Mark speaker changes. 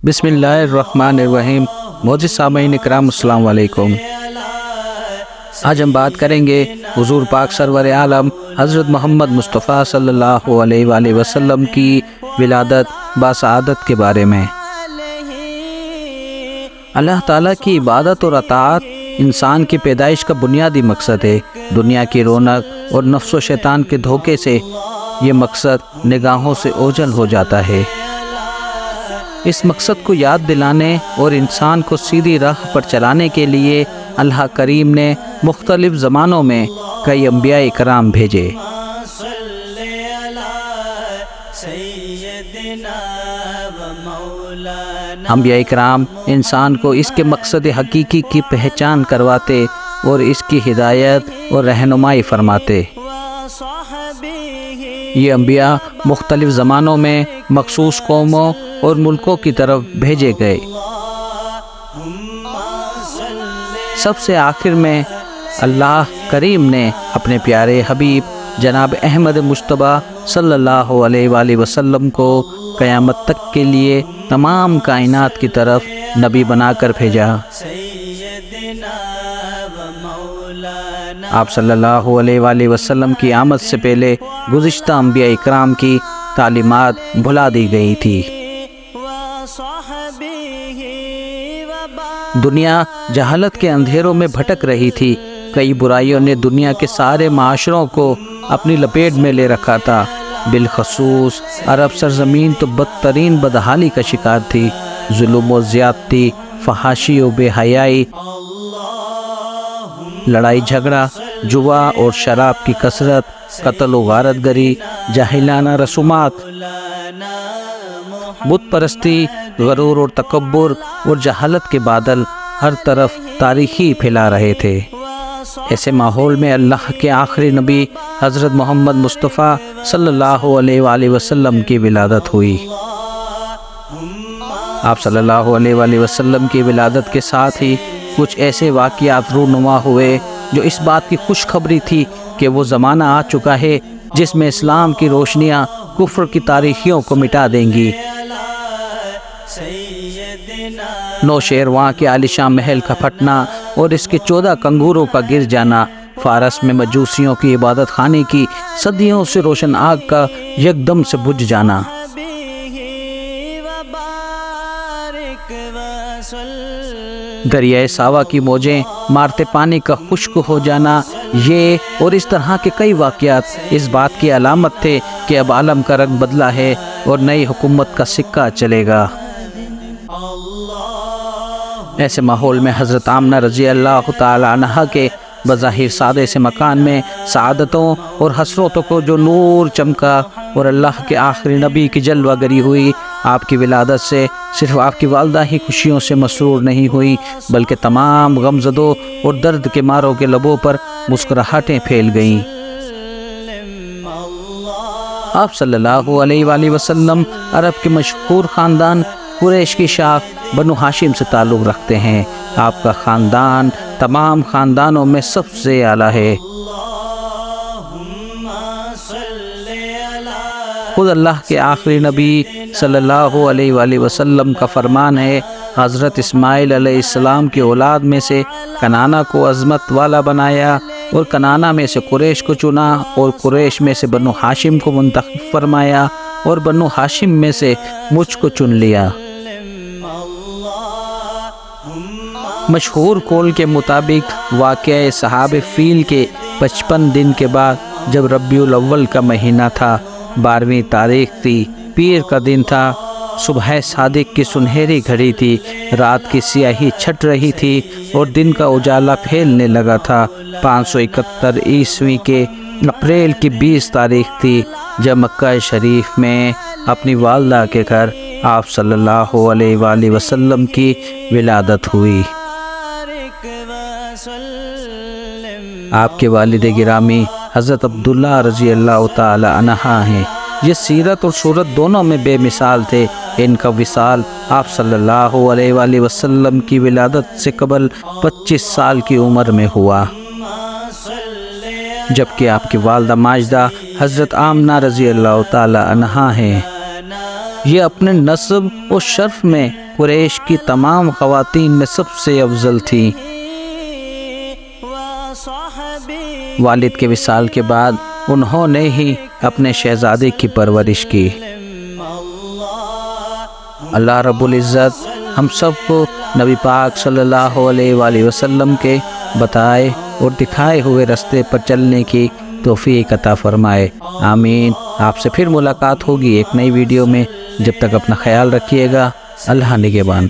Speaker 1: بسم اللہ الرحمن الرحیم۔ معزز سامعین اکرام، السلام علیکم۔ آج ہم بات کریں گے حضور پاک سرور عالم حضرت محمد مصطفیٰ صلی اللہ علیہ وآلہ وسلم کی ولادت باسعادت کے بارے میں۔ اللہ تعالیٰ کی عبادت اور اطاعت انسان کی پیدائش کا بنیادی مقصد ہے۔ دنیا کی رونق اور نفس و شیطان کے دھوکے سے یہ مقصد نگاہوں سے اوجھل ہو جاتا ہے۔ اس مقصد کو یاد دلانے اور انسان کو سیدھی راہ پر چلانے کے لیے اللہ کریم نے مختلف زمانوں میں کئی انبیاء کرام بھیجے۔ انبیاء کرام انسان کو اس کے مقصد حقیقی کی پہچان کرواتے اور اس کی ہدایت اور رہنمائی فرماتے۔ یہ انبیاء مختلف زمانوں میں مخصوص قوموں اور ملکوں کی طرف بھیجے گئے۔ سب سے آخر میں اللہ کریم نے اپنے پیارے حبیب جناب احمد مجتبیٰ صلی اللہ علیہ وآلہ وسلم کو قیامت تک کے لیے تمام کائنات کی طرف نبی بنا کر بھیجا۔ آپ صلی اللہ علیہ وآلہ وسلم کی آمد سے پہلے گزشتہ انبیاء اکرام کی تعلیمات بھلا دی گئی تھی۔ دنیا جہالت کے اندھیروں میں بھٹک رہی تھی۔ کئی برائیوں نے دنیا کے سارے معاشروں کو اپنی لپیٹ میں لے رکھا تھا۔ بالخصوص عرب سرزمین تو بدترین بدحالی کا شکار تھی۔ ظلم و زیادتی، فحاشی و بے حیائی، لڑائی جھگڑا، جوا اور شراب کی کثرت، قتل و غارت گری، جاہلانہ رسومات، بت پرستی، غرور اور تکبر اور جہالت کے بادل ہر طرف تاریکی پھیلا رہے تھے۔ ایسے ماحول میں اللہ کے آخری نبی حضرت محمد مصطفیٰ صلی اللہ علیہ وآلہ وسلم کی ولادت ہوئی۔ آپ صلی اللہ علیہ وآلہ وسلم کی ولادت کے ساتھ ہی کچھ ایسے واقعات رونما ہوئے جو اس بات کی خوشخبری تھی کہ وہ زمانہ آ چکا ہے جس میں اسلام کی روشنیاں کفر کی تاریخیوں کو مٹا دیں گی۔ نوشیروان کے عالیشان محل کا پھٹنا اور اس کے 14 کنگوروں کا گر جانا، فارس میں مجوسیوں کی عبادت خانے کی صدیوں سے روشن آگ کا یکدم سے بجھ جانا، دریائے ساوا کی موجیں مارتے پانی کا خشک ہو جانا، یہ اور اس طرح کے کئی واقعات اس بات کی علامت تھے کہ اب عالم کا رنگ بدلا ہے اور نئی حکومت کا سکہ چلے گا۔ ایسے ماحول میں حضرت آمنہ رضی اللہ تعالی عنہا کے بظاہر سادے سے مکان میں سعادتوں اور حسرتوں کو جو نور چمکا اور اللہ کے آخری نبی کی جلوہ گری ہوئی۔ آپ کی ولادت سے صرف آپ کی والدہ ہی خوشیوں سے مسرور نہیں ہوئی بلکہ تمام غمزدوں اور درد کے ماروں کے لبوں پر مسکراہٹیں پھیل گئیں۔ آپ صلی اللہ علیہ وآلہ وسلم عرب کے مشہور خاندان قریش کی شاخ بنو ہاشم سے تعلق رکھتے ہیں۔ آپ کا خاندان تمام خاندانوں میں سب سے اعلیٰ ہے۔ خود اللہ کے آخری نبی صلی اللہ علیہ وآلہ وسلم کا فرمان ہے، حضرت اسماعیل علیہ السلام کی اولاد میں سے کنعانہ کو عظمت والا بنایا اور کنعانہ میں سے قریش کو چنا اور قریش میں سے بنو ہاشم کو منتخب فرمایا اور بنو ہاشم میں سے مجھ کو چن لیا۔ مشہور قول کے مطابق واقعہ صحاب فیل کے 55 دن کے بعد جب ربیع الاول کا مہینہ تھا، 12ویں تاریخ تھی، پیر کا دن تھا، صبح صادق کی سنہری گھڑی تھی، رات کی سیاہی چھٹ رہی تھی اور دن کا اجالا پھیلنے لگا تھا۔ 571 عیسوی کے اپریل کی 20 تاریخ تھی جب مکہ شریف میں اپنی والدہ کے گھر آپ صلی اللہ علیہ وآلہ وسلم کی ولادت ہوئی۔ آپ کے والد گرامی حضرت عبداللہ رضی اللہ تعالی عنہ ہیں۔ یہ سیرت اور صورت دونوں میں بے مثال تھے۔ ان کا وصال آپ صلی اللہ علیہ وآلہ وسلم کی ولادت سے قبل 25 سال کی عمر میں ہوا، جبکہ آپ کی والدہ ماجدہ حضرت آمنہ رضی اللہ تعالی عنہا ہیں۔ یہ اپنے نسب و شرف میں قریش کی تمام خواتین میں سب سے افضل تھی۔ والد کے وصال کے بعد انہوں نے ہی اپنے شہزادے کی پرورش کی۔ اللہ رب العزت ہم سب کو نبی پاک صلی اللہ علیہ وآلہ وسلم کے بتائے اور دکھائے ہوئے راستے پر چلنے کی توفیق عطا فرمائے، آمین۔ آپ سے پھر ملاقات ہوگی ایک نئی ویڈیو میں، جب تک اپنا خیال رکھیے گا، اللہ نگہبان۔